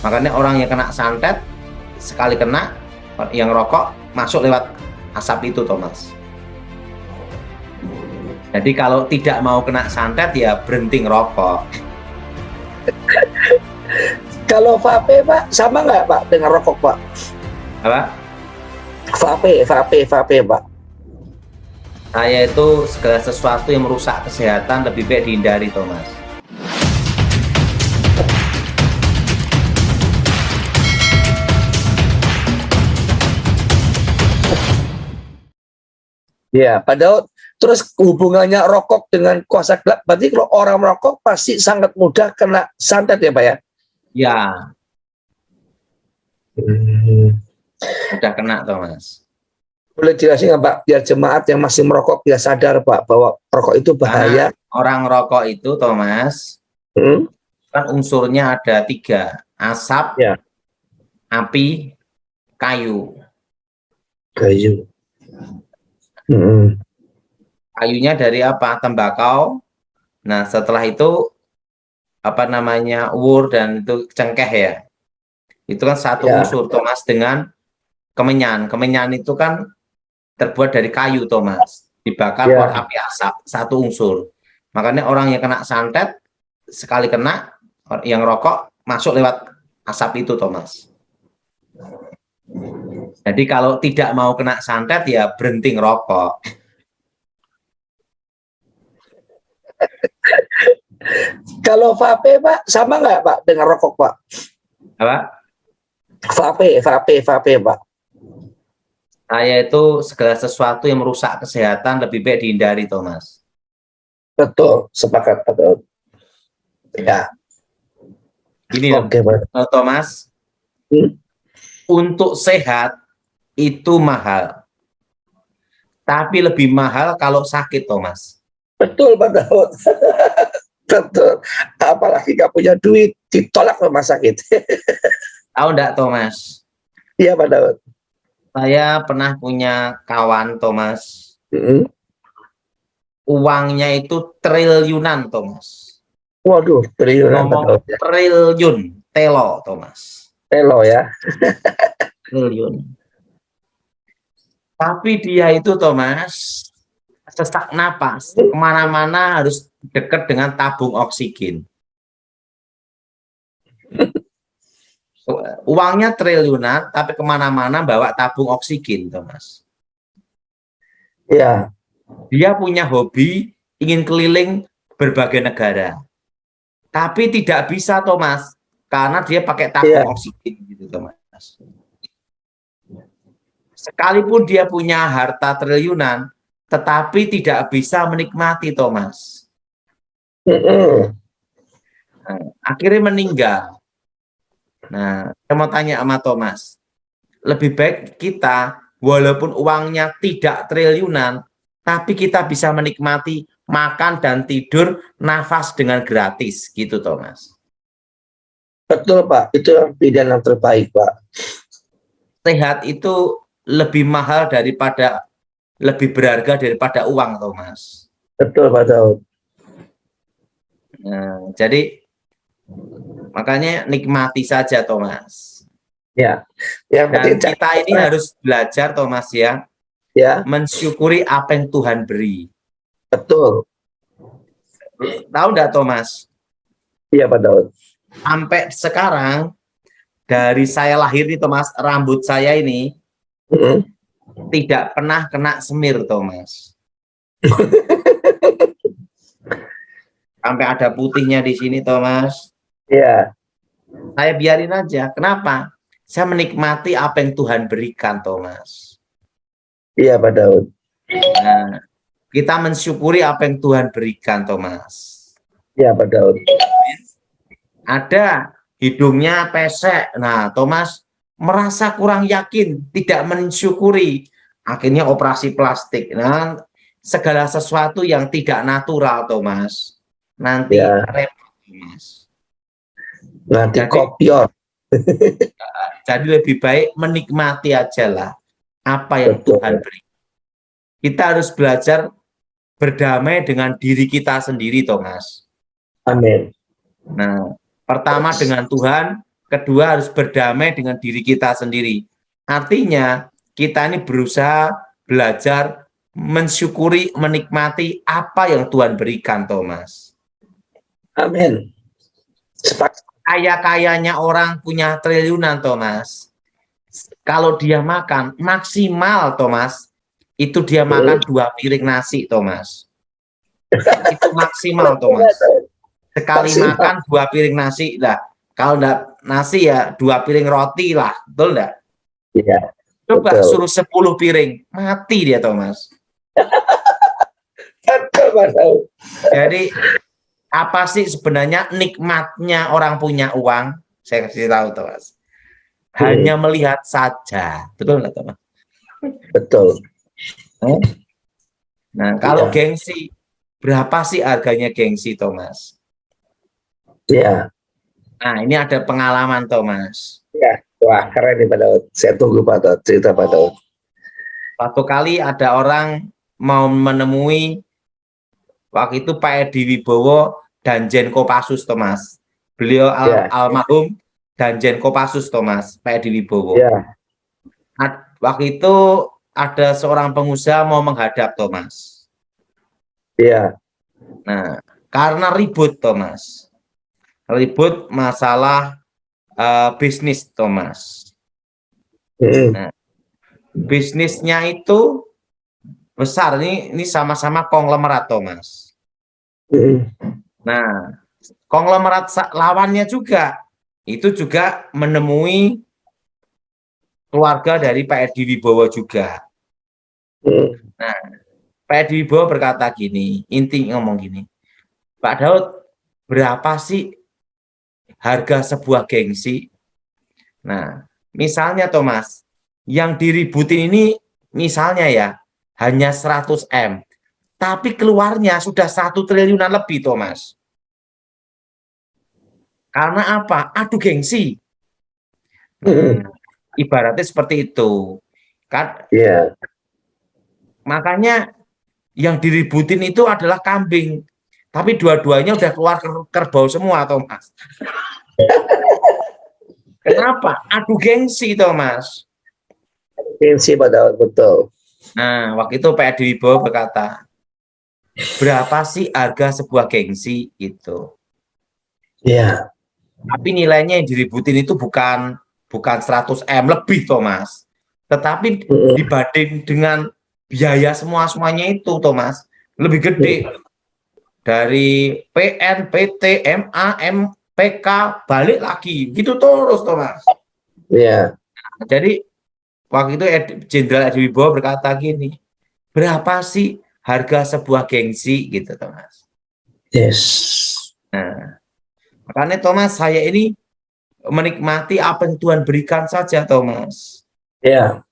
Makanya orang yang kena santet, sekali kena, yang rokok masuk lewat asap itu, Thomas. Jadi kalau tidak mau kena santet, ya berhenti ngerokok. Kalau vape Pak, sama nggak Pak dengan rokok Pak? Apa? Vape Pak. Saya itu segala sesuatu yang merusak kesehatan lebih baik dihindari, Thomas. Ya, padahal terus hubungannya rokok dengan kuasa gelap, berarti kalau orang merokok pasti sangat mudah kena santet ya Pak ya? Ya, udah kena, Thomas. Boleh jelasin nggak Pak, biar jemaat yang masih merokok biar sadar Pak bahwa rokok itu bahaya. Karena orang rokok itu, Thomas, kan unsurnya ada 3, asap, Ya. api, kayu. Kayu. Kayunya dari apa? Tembakau. Nah, setelah itu apa namanya, wur dan itu cengkeh ya. Itu kan satu unsur, Thomas, dengan kemenyan. Kemenyan itu kan terbuat dari kayu, Thomas. Dibakar keluar api asap, satu unsur. Makanya orang yang kena santet, sekali kena, yang rokok masuk lewat asap itu, Thomas. Jadi kalau tidak mau kena santet, ya berhenti ngerokok. Kalau vape Pak, sama nggak Pak dengan rokok Pak? Apa? Vape Pak. Saya itu segala sesuatu yang merusak kesehatan lebih baik dihindari, Thomas. Betul, sepakat betul. Ya. Gini loh, Thomas, untuk sehat itu mahal, tapi lebih mahal kalau sakit, Thomas. Betul Pak Daud. Betul. Apalagi nggak punya duit, ditolak rumah sakit. Tahu enggak, Thomas? Iya Pak Daud. Saya pernah punya kawan, Thomas. Uangnya itu triliunan, Thomas. Waduh, triliunan. Ngomong triliun, telo, Thomas. Telo ya. Triliun. Tapi dia itu, Thomas, sesak napas, kemana-mana harus dekat dengan tabung oksigen. Uangnya triliunan, tapi kemana-mana bawa tabung oksigen, Thomas. Iya. Dia punya hobi ingin keliling berbagai negara, tapi tidak bisa, Thomas, karena dia pakai tabung oksigen, gitu, Thomas. Sekalipun dia punya harta triliunan, tetapi tidak bisa menikmati, Thomas. Akhirnya meninggal. Nah, saya mau tanya sama Thomas, lebih baik kita, walaupun uangnya tidak triliunan, tapi kita bisa menikmati makan dan tidur, nafas dengan gratis, gitu, Thomas. Betul Pak, itu pilihan yang terbaik Pak. Sehat itu lebih mahal daripada, lebih berharga daripada uang, Thomas. Betul Pak Daud. Nah, jadi makanya nikmati saja, Thomas. Ya. Dan kita ini harus belajar, Thomas, ya, mensyukuri apa yang Tuhan beri. Betul. Tahu enggak, Thomas? Iya Pak Daud. Sampai sekarang, dari saya lahir nih, Thomas, rambut saya ini tidak pernah kena semir, Thomas. Sampai ada putihnya di sini, Thomas. Iya. Saya biarin aja. Kenapa? Saya menikmati apa yang Tuhan berikan, Thomas. Iya Pak Daud. Nah, kita mensyukuri apa yang Tuhan berikan, Thomas. Iya Pak Daud. Ada hidungnya pesek. Nah, Thomas merasa kurang yakin, tidak mensyukuri. Akhirnya operasi plastik. Nah, segala sesuatu yang tidak natural, Thomas, nanti repot, Thomas. Nanti kopior. Jadi lebih baik menikmati aja lah apa yang Tuhan beri. Kita harus belajar berdamai dengan diri kita sendiri, Thomas. Amin. Nah, pertama dengan Tuhan, kedua harus berdamai dengan diri kita sendiri. Artinya kita ini berusaha belajar mensyukuri, menikmati apa yang Tuhan berikan, Thomas. Amin. Sepakat. Kaya-kayanya orang punya triliunan, Thomas. Kalau dia makan maksimal, Thomas, itu dia makan 2 piring nasi, Thomas. Itu maksimal, Thomas. Sekali makan 2 piring nasi lah. Kalau enggak nasi ya 2 piring roti lah, betul enggak? Iya. Coba betul. suruh 10 piring, mati dia, Thomas. Jadi apa sih sebenarnya nikmatnya orang punya uang? Saya kasih tahu, Thomas. Hanya melihat saja, betul nggak, Thomas? Betul. Nah, kalau gengsi, berapa sih harganya gengsi, Thomas? Iya. Nah, ini ada pengalaman, Thomas. Iya. Wah, keren nih Pak Daud. Saya tunggu Pak Daud, cerita Pak Daud. Suatu kali ada orang mau menemui waktu itu Pak Edi Wibowo Danjen Kopassus, Thomas. Beliau almarhum Danjen Kopassus, Thomas, Pak Edi Wibowo. Ya. Waktu itu ada seorang pengusaha mau menghadap, Thomas. Iya. Nah, karena ribut, Thomas. Ribut masalah bisnis, Thomas. Nah, bisnisnya itu besar, ini sama-sama konglomerat, Thomas. Nah, konglomerat lawannya juga itu juga menemui keluarga dari Pak Edi Wibowo juga. Nah, Pak Edi Wibowo berkata gini, inti ngomong gini, Pak Daud, berapa sih harga sebuah gengsi? Nah, misalnya Thomas, yang diributin ini misalnya ya hanya 100 M, tapi keluarnya sudah 1 triliunan lebih, Thomas. Karena apa? Adu gengsi. Ibaratnya seperti itu. Kan? Yeah. Makanya yang diributin itu adalah kambing. Tapi dua-duanya udah keluar kerbau semua, Thomas. Kenapa? Adu gengsi, Thomas. Gengsi Pak Daud, betul. Nah, waktu itu Pak Edi Wibowo berkata, berapa sih harga sebuah gengsi itu? Iya. Tapi nilainya yang diributin itu bukan 100 M lebih, Thomas. Tetapi dibanding dengan biaya semuanya itu, Thomas, lebih gede. Dari PN, PT, MA, MPK, balik lagi. Gitu terus, Thomas. Iya. Jadi, waktu itu Jenderal Edi Wibowo berkata gini, berapa sih harga sebuah gengsi, gitu, Thomas. Yes. Nah, makanya, Thomas, saya ini menikmati apa yang Tuhan berikan saja, Thomas. Ya.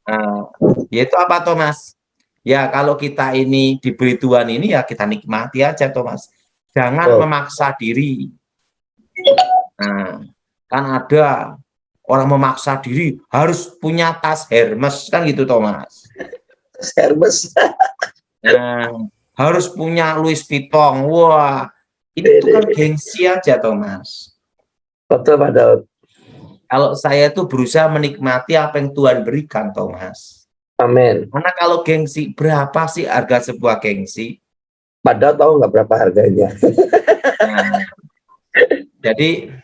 Nah, yaitu apa, Thomas? Ya, kalau kita ini diberi Tuhan ini, ya kita nikmati aja, Thomas. Jangan memaksa diri. Nah, kan ada orang memaksa diri harus punya tas Hermes, kan gitu, Thomas. Hermes. Nah, harus punya Louis Vuitton. Wah, itu kan gengsi aja, Thomas. Betul, Pak Daud. Kalau saya tuh berusaha menikmati apa yang Tuhan berikan, Thomas. Amin. Karena kalau gengsi, berapa sih harga sebuah gengsi? Pak Daud tahu nggak berapa harganya? Nah, jadi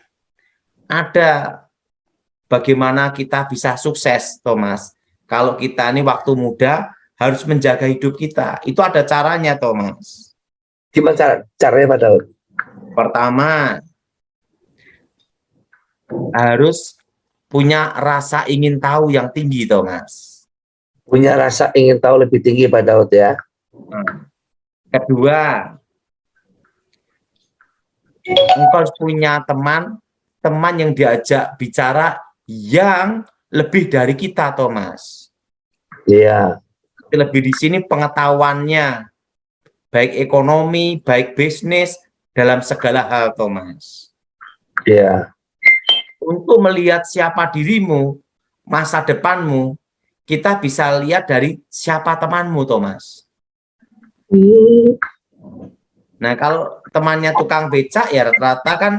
ada bagaimana kita bisa sukses, Thomas. Kalau kita ini waktu muda harus menjaga hidup kita. Itu ada caranya, Thomas. Gimana caranya, Pak Daud? Pertama, harus punya rasa ingin tahu yang tinggi, Thomas. Punya rasa ingin tahu lebih tinggi, Pak Daud, ya. Nah, kedua, engkau harus punya teman yang diajak bicara yang lebih dari kita, Thomas. Iya. Lebih di sini pengetahuannya, baik ekonomi, baik bisnis, dalam segala hal, Thomas. Iya. Untuk melihat siapa dirimu, masa depanmu, kita bisa lihat dari siapa temanmu, Thomas. Nah, kalau temannya tukang becak, ya rata-rata kan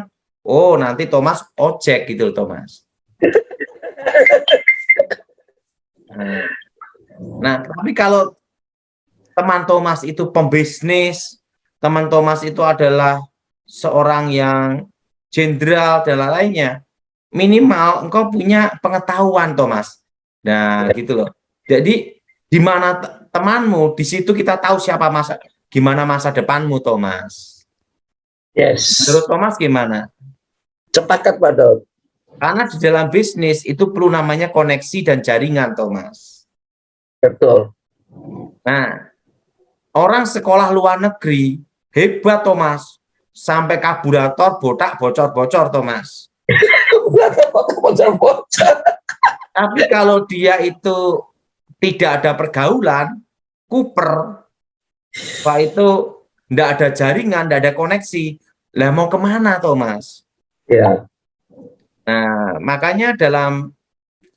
oh nanti Thomas ojek gitu loh Thomas. Nah, tapi kalau teman Thomas itu pembisnis, teman Thomas itu adalah seorang yang jenderal dan lainnya, minimal engkau punya pengetahuan Thomas. Nah, gitu loh. Jadi di mana temanmu, di situ kita tahu siapa gimana masa depanmu Thomas. Yes. Menurut Thomas gimana? Sepakat Pak Daud. Karena di dalam bisnis itu perlu namanya koneksi dan jaringan Thomas. Betul. Nah, orang sekolah luar negeri hebat Thomas, sampai karburator botak bocor-bocor Thomas. Tapi kalau dia itu tidak ada pergaulan, kuper, Pak itu tidak ada jaringan, tidak ada koneksi, lah mau kemana Thomas? Ya. Nah, makanya dalam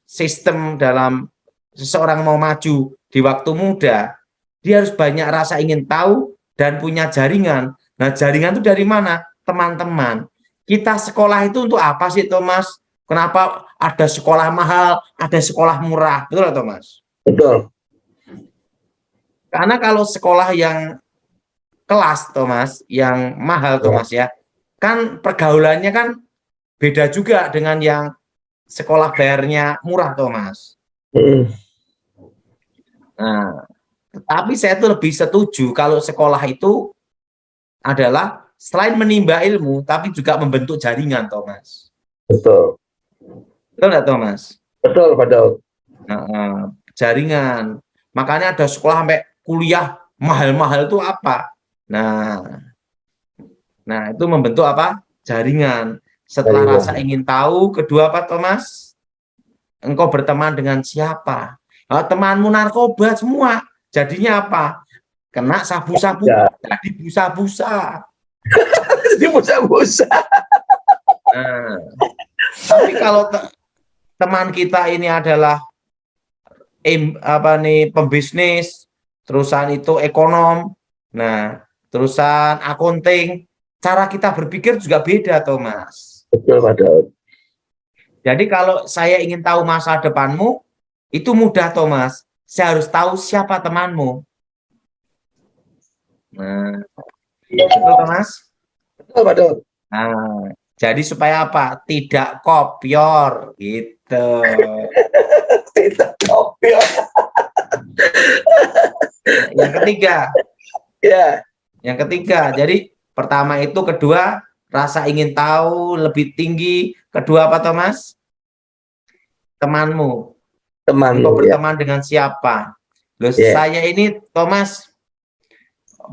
sistem, dalam seseorang mau maju di waktu muda, dia harus banyak rasa ingin tahu dan punya jaringan. Nah, jaringan itu dari mana? Teman-teman. Kita sekolah itu untuk apa sih, Thomas? Kenapa ada sekolah mahal, ada sekolah murah? Betul, Thomas? Betul. Karena kalau sekolah yang kelas, Thomas, yang mahal, Thomas ya, kan pergaulannya kan beda juga dengan yang sekolah bayarnya murah, Thomas. Nah, tapi saya tuh lebih setuju kalau sekolah itu adalah selain menimba ilmu, tapi juga membentuk jaringan, Thomas. Betul. Betul nggak, Thomas? Betul, Pak Daud. Nah, jaringan. Makanya ada sekolah sampai kuliah mahal-mahal itu apa? Nah, itu membentuk apa? Jaringan. Setelah rasa ingin tahu, kedua apa, Thomas? Engkau berteman dengan siapa? Nah, temanmu narkoba semua. Jadinya apa? Kena sabu-sabu, jadi busa-busa. Jadi busa-busa. Nah, tapi kalau teman kita ini adalah pembisnis, terusan itu ekonom, nah terusan akunting, cara kita berpikir juga beda, Thomas. Betul, Pak Daud. Jadi kalau saya ingin tahu masa depanmu, itu mudah, Thomas. Saya harus tahu siapa temanmu. Nah, betul, Thomas? Betul, Pak Daud. Nah, jadi supaya apa? Tidak kopior, gitu. Tidak kopior. Yang ketiga. Ya. Yang ketiga, jadi pertama itu, kedua rasa ingin tahu lebih tinggi, kedua apa, Thomas? Temanmu. Engkau berteman dengan siapa? Loh, saya ini, Thomas,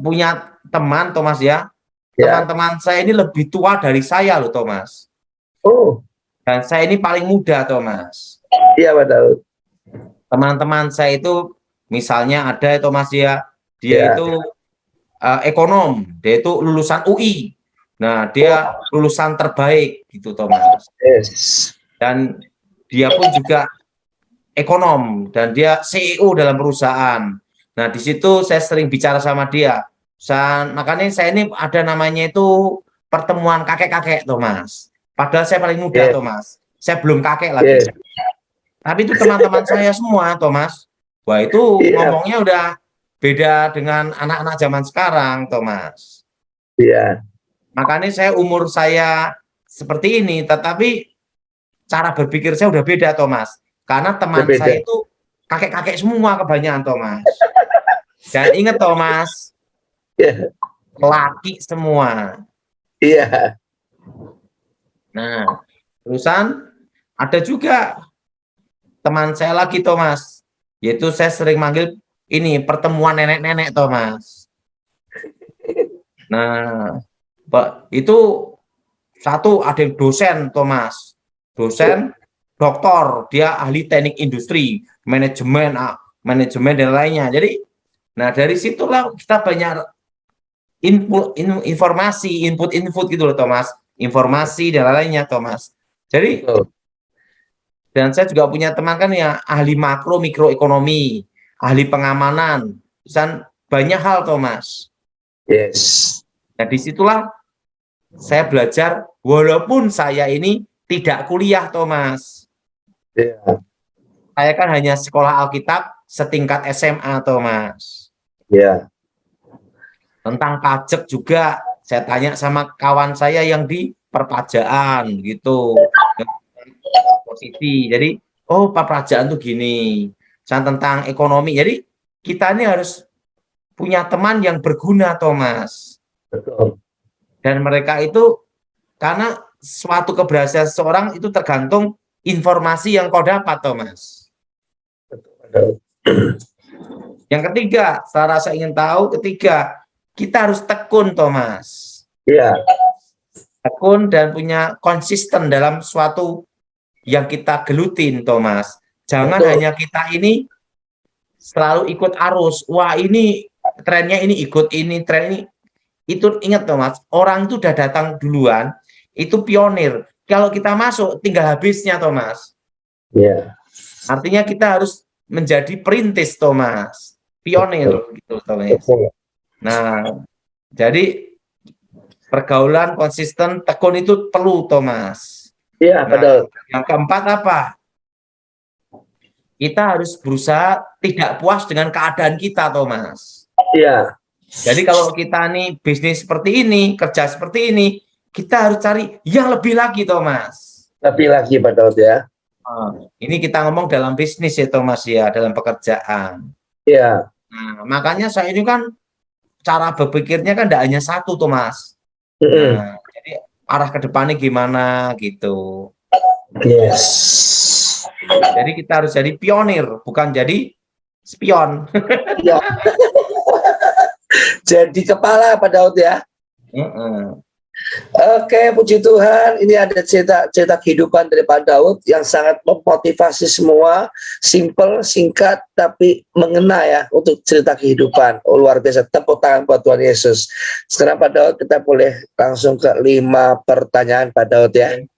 punya teman, Thomas ya. Teman-teman saya ini lebih tua dari saya loh, Thomas. Oh. Dan saya ini paling muda, Thomas. Iya, Pak Daud. Teman-teman saya itu, misalnya ada, Thomas ya, dia itu ekonom, dia itu lulusan UI. Nah, dia lulusan terbaik gitu, Thomas. Yes. Dan dia pun juga ekonom dan dia CEO dalam perusahaan. Nah, di situ saya sering bicara sama dia. Makanya saya ini ada namanya itu pertemuan kakek-kakek, Thomas. Padahal saya paling muda, Thomas. Saya belum kakek lagi. Tapi itu teman-teman saya semua, Thomas. Wah, itu ngomongnya udah beda dengan anak-anak zaman sekarang, Thomas. Iya. Makanya saya umur saya seperti ini, tetapi cara berpikir saya udah beda, Thomas. Karena teman saya itu kakek-kakek semua kebanyakan, Thomas. Dan ingat, Thomas, laki semua. Iya. Nah, terusan ada juga teman saya lagi, Thomas. Yaitu saya sering manggil ini pertemuan nenek-nenek, Thomas. Nah, itu satu ada dosen, Thomas. Dosen, doktor, dia ahli teknik industri, manajemen dan lainnya. Jadi, nah dari situlah kita banyak informasi, input gitu loh, Thomas. Informasi dan lainnya, Thomas. Jadi, dan saya juga punya teman kan ya ahli makro mikroekonomi, ahli pengamanan, dan banyak hal, Thomas. Yes. Nah, disitulah saya belajar walaupun saya ini tidak kuliah, Thomas. Iya. Saya kan hanya sekolah Alkitab setingkat SMA, Thomas. Iya. Tentang pajak juga saya tanya sama kawan saya yang di perpajaan gitu. Posisi. Jadi, oh perpajaan tuh gini. Tentang ekonomi. Jadi kita ini harus punya teman yang berguna, Thomas. Betul. Dan mereka itu karena suatu keberhasilan seseorang itu tergantung informasi yang kau dapat, Thomas. Betul. Yang ketiga, saya rasa ingin tahu, ketiga, kita harus tekun, Thomas. Iya. Tekun dan punya konsisten dalam suatu yang kita gelutin, Thomas. Jangan Betul. hanya kita ini selalu ikut arus. Wah, ini trennya ini ikut ini, tren ini. Itu ingat, Thomas, orang itu udah datang duluan, itu pionir. Kalau kita masuk, tinggal habisnya, Thomas. Iya. Artinya kita harus menjadi perintis, Thomas. Pionir, gitu, Thomas. Betul. Nah, jadi pergaulan konsisten, tekun itu perlu, Thomas. Iya, betul. Yang keempat apa? Kita harus berusaha tidak puas dengan keadaan kita, Thomas. Iya. Jadi kalau kita nih bisnis seperti ini, kerja seperti ini, kita harus cari yang lebih lagi, Thomas. Lebih lagi, betul ya. Ini kita ngomong dalam bisnis ya, Thomas ya, dalam pekerjaan. Iya. Nah, makanya saya ini kan cara berpikirnya kan tidak hanya satu, Thomas. Nah, jadi arah ke depannya gimana gitu. Yes. Jadi kita harus jadi pionir, bukan jadi spion. Ya. Jadi kepala Pak Daud ya. Oke, puji Tuhan. Ini ada cerita kehidupan dari Pak Daud yang sangat memotivasi semua. Simple, singkat, tapi mengena ya untuk cerita kehidupan. Oh, luar biasa. Tepuk tangan buat Tuhan Yesus. Sekarang Pak Daud kita boleh langsung ke 5 pertanyaan Pak Daud ya.